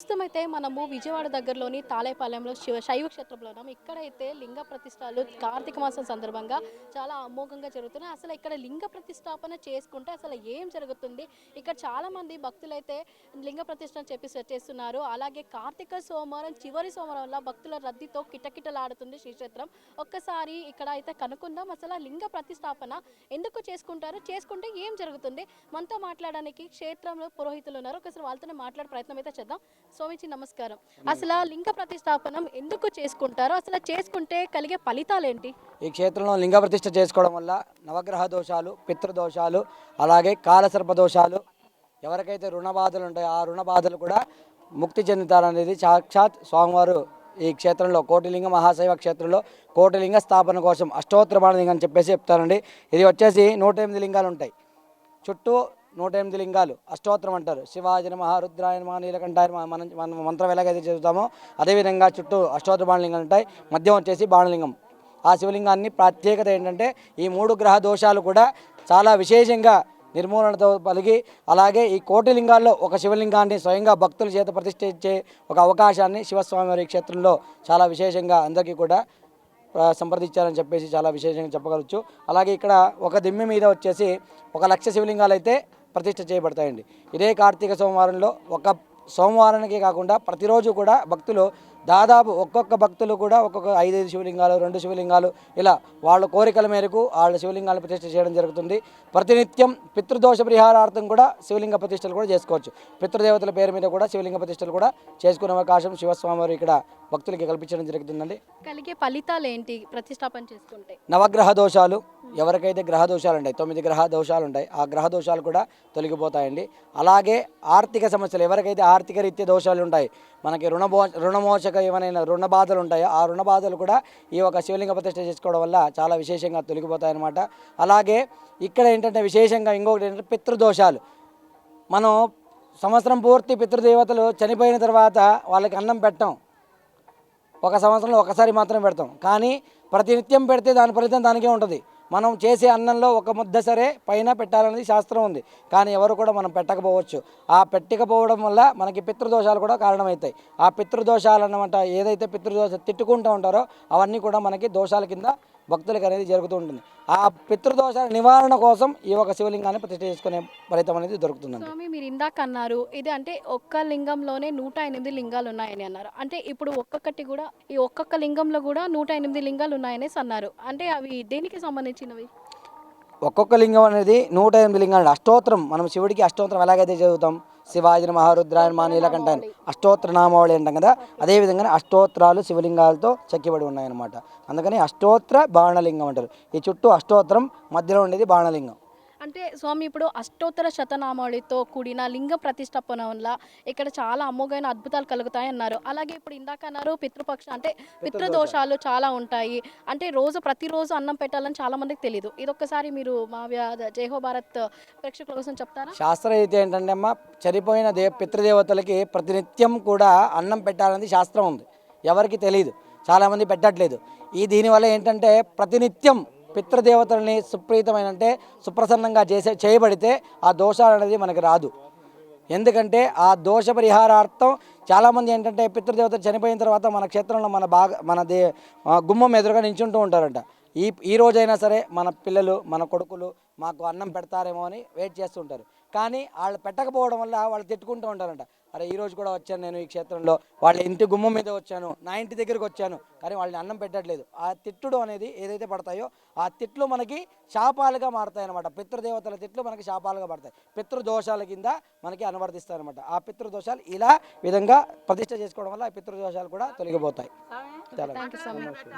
ప్రస్తుతమైతే మనము విజయవాడ దగ్గరలోని తాళేపాలెంలో శైవ క్షేత్రంలో ఉన్నాం. ఇక్కడైతే లింగ ప్రతిష్ఠలు కార్తీక మాసం సందర్భంగా చాలా అమోఘంగా జరుగుతున్నాయి. అసలు ఇక్కడ లింగ ప్రతిష్టాపన చేసుకుంటే అసలు ఏం జరుగుతుంది? ఇక్కడ చాలా మంది భక్తులైతే లింగ ప్రతిష్ఠ చెప్పి చేస్తున్నారు. అలాగే కార్తీక సోమవారం చివరి సోమవారం వల్ల భక్తుల రద్దీతో కిటకిటలాడుతుంది శ్రీక్షేత్రం. ఒక్కసారి ఇక్కడ అయితే కనుక్కుందాం, అసలు ఆ లింగ ప్రతిష్టాపన ఎందుకు చేసుకుంటారు, చేసుకుంటే ఏం జరుగుతుంది? మనతో మాట్లాడడానికి క్షేత్రంలో పురోహితులు ఉన్నారు. ఒకసారి వాళ్ళతోనే మాట్లాడే ప్రయత్నం అయితే చేద్దాం. స్వామిజీ నమస్కారం. అసలు లింగ ప్రతిష్టాపనం ఎందుకు చేసుకుంటారు, అసలు చేసుకుంటే కలిగే ఫలితాలు ఏంటి? ఈ క్షేత్రంలో లింగ ప్రతిష్ఠ చేసుకోవడం వల్ల నవగ్రహ దోషాలు, పితృదోషాలు, అలాగే కాలసర్ప దోషాలు, ఎవరికైతే రుణ బాధలు ఉంటాయో ఆ రుణ బాధలు కూడా ముక్తి చెందుతారనేది సాక్షాత్ స్వామివారు ఈ క్షేత్రంలో కోటిలింగ మహాశైవ క్షేత్రంలో కోటిలింగ స్థాపన కోసం అష్టోత్తర బాణలింగం అని చెప్పేసి చెప్తారండి. ఇది వచ్చేసి 108 లింగాలు ఉంటాయి. చుట్టూ 108 లింగాలు అష్టోత్తరం అంటారు. శివాజన మహారుద్రాయ నమః నీలకంఠాయ నమః మన మంత్రం ఎలాగైతే చదువుతామో అదేవిధంగా చుట్టూ అష్టోత్తర బాణలింగాలు ఉంటాయి. మధ్యం వచ్చేసి బాణలింగం. ఆ శివలింగాన్ని ప్రత్యేకత ఏంటంటే ఈ 3 గ్రహ దోషాలు కూడా చాలా విశేషంగా నిర్మూలనతో పలిగి, అలాగే ఈ కోటి లింగాల్లో ఒక శివలింగాన్ని స్వయంగా భక్తుల చేత ప్రతిష్ఠించే ఒక అవకాశాన్ని శివస్వామి వారి క్షేత్రంలో చాలా విశేషంగా అందరికీ కూడా సంప్రదించారని చెప్పేసి చాలా విశేషంగా చెప్పగలచ్చు. అలాగే ఇక్కడ ఒక దిమ్మె మీద వచ్చేసి 1,00,000 శివలింగాలు అయితే ప్రతిష్ఠ చేయబడతాయండి. ఇదే కార్తీక సోమవారంలో ఒక సోమవారానికి కాకుండా ప్రతిరోజు కూడా భక్తులు దాదాపు ఒక్కొక్క భక్తులు కూడా ఒక్కొక్క 5 శివలింగాలు, 2 శివలింగాలు ఇలా వాళ్ళ కోరికల మేరకు వాళ్ళ శివలింగాలను ప్రతిష్ఠ చేయడం జరుగుతుంది. ప్రతినిత్యం పితృదోష పరిహారార్థం కూడా శివలింగ ప్రతిష్టలు కూడా చేసుకోవచ్చు. పితృదేవతల పేరు మీద కూడా శివలింగ ప్రతిష్టలు కూడా చేసుకునే అవకాశం శివస్వామి వారు ఇక్కడ భక్తులకి కల్పించడం జరుగుతుందండి. కలిగే ఫలితాలు ఏంటి ప్రతిష్టాపన చేసుకుంటే? నవగ్రహ దోషాలు, ఎవరికైతే గ్రహ దోషాలు ఉంటాయి, 9 గ్రహ దోషాలు ఉంటాయి, ఆ గ్రహ దోషాలు కూడా తొలగిపోతాయండి. అలాగే ఆర్థిక సమస్యలు, ఎవరికైతే ఆర్థిక రీత్యా దోషాలు ఉంటాయి, మనకి రుణమోచక ఏమైనా రుణ బాధలు ఉంటాయో ఆ రుణ బాధలు కూడా ఈ ఒక శివలింగ ప్రతిష్ఠ చేసుకోవడం వల్ల చాలా విశేషంగా తొలగిపోతాయన్నమాట. అలాగే ఇక్కడ ఏంటంటే విశేషంగా ఇంకొకటి ఏంటంటే పితృదోషాలు. మనం సంవత్సరం పూర్తి పితృదేవతలు చనిపోయిన తర్వాత వాళ్ళకి అన్నం పెట్టాం, ఒక సంవత్సరంలో ఒకసారి మాత్రం పెడతాం. కానీ ప్రతినిత్యం పెడితే దాని ఫలితం దానికే ఉంటుంది. మనం చేసే అన్నంలో ఒక ముద్ద సరే పైన పెట్టాలనేది శాస్త్రం ఉంది. కానీ ఎవరు కూడా మనం పెట్టకపోవచ్చు. ఆ పెట్టకపోవడం వల్ల మనకి పితృదోషాలు కూడా కారణమవుతాయి. ఆ పితృదోషాలు అన్నమాట ఏదైతే పితృదోష తిట్టుకుంటూ ఉంటారో అవన్నీ కూడా మనకి దోషాల కింద భక్తులకు అనేది జరుగుతూ ఉంటుంది. ఆ పితృదోషాల నివారణ కోసం ఈ ఒక శివలింగాన్ని ప్రతిష్ఠ చేసుకునే ఫలితం అనేది దొరుకుతుందండి. స్వామి, మీరు ఇందాక అన్నారు ఇది అంటే ఒక్క లింగంలోనే 108 లింగాలు ఉన్నాయని అన్నారు. అంటే ఇప్పుడు ఒక్కొక్కటి కూడా ఈ ఒక్కొక్క లింగంలో కూడా 108 లింగాలు ఉన్నాయనేసి అన్నారు. అంటే అవి దేనికి సంబంధించినవి? ఒక్కొక్క లింగం అనేది 108 లింగాలు. అష్టోత్తరం, మనం శివుడికి అష్టోత్తరం ఎలాగైతే చదువుతాం, శివాజన మహారుద్రాయ నమః నీలకంఠాయ అష్టోత్తర నామావళి అంటాం కదా, అదేవిధంగా అష్టోత్తరాలు శివలింగాలతో చెక్కిబడి ఉన్నాయన్నమాట. అందుకని అష్టోత్తర బాణలింగం అంటారు. ఈ చుట్టూ అష్టోత్తరం, మధ్యలో ఉండేది బాణలింగం. అంటే స్వామి, ఇప్పుడు అష్టోత్తర శతనామావళితో కూడిన లింగ ప్రతిష్టాపన వల్ల ఇక్కడ చాలా అమోఘమైన అద్భుతాలు కలుగుతాయి అన్నారు. అలాగే ఇప్పుడు ఇందాక అన్నారు పితృపక్ష అంటే పితృదోషాలు చాలా ఉంటాయి. అంటే ప్రతిరోజు అన్నం పెట్టాలని చాలా మందికి తెలియదు. ఇదొక్కసారి మీరు మా జైహో భారత్ ప్రేక్షకుల కోసం చెప్తారా? శాస్త్రరీతి ఏంటంటే అమ్మ, చనిపోయిన పితృదేవతలకి ప్రతినిత్యం కూడా అన్నం పెట్టాలనేది శాస్త్రం ఉంది. ఎవరికి తెలియదు, చాలామంది పెట్టట్లేదు. దీనివల్ల ఏంటంటే ప్రతినిత్యం పితృదేవతల్ని సుప్రీతమైనంటే సుప్రసన్నంగా చేయబడితే ఆ దోషాలు అనేది మనకి రాదు. ఎందుకంటే ఆ దోష పరిహారార్థం చాలామంది ఏంటంటే పితృదేవతలు చనిపోయిన తర్వాత మన క్షేత్రంలో మన గుమ్మం ఎదురుగా నించుంటూ ఉంటారంట. ఈ రోజైనా సరే మన పిల్లలు, మన కొడుకులు మాకు అన్నం పెడతారేమో అని వెయిట్ చేస్తుంటారు. కానీ వాళ్ళు పెట్టకపోవడం వల్ల వాళ్ళు తిట్టుకుంటూ ఉంటారంట. అరే ఈరోజు కూడా వచ్చాను నేను ఈ క్షేత్రంలో, వాళ్ళ ఇంటి గుమ్మం మీద వచ్చాను, నా ఇంటి దగ్గరికి వచ్చాను, కానీ వాళ్ళని అన్నం పెట్టట్లేదు. ఆ తిట్టుడు అనేది ఏదైతే పడతాయో ఆ తిట్లు మనకి శాపాలుగా మారుతాయి అనమాట. పితృదేవతల తిట్లు మనకి శాపాలుగా పడతాయి, పితృదోషాల కింద మనకి అనువర్తిస్తాయి అనమాట. ఆ పితృదోషాలు ఇలా విధంగా ప్రతిష్ఠ చేసుకోవడం వల్ల ఆ పితృదోషాలు కూడా తొలగిపోతాయి. చాలా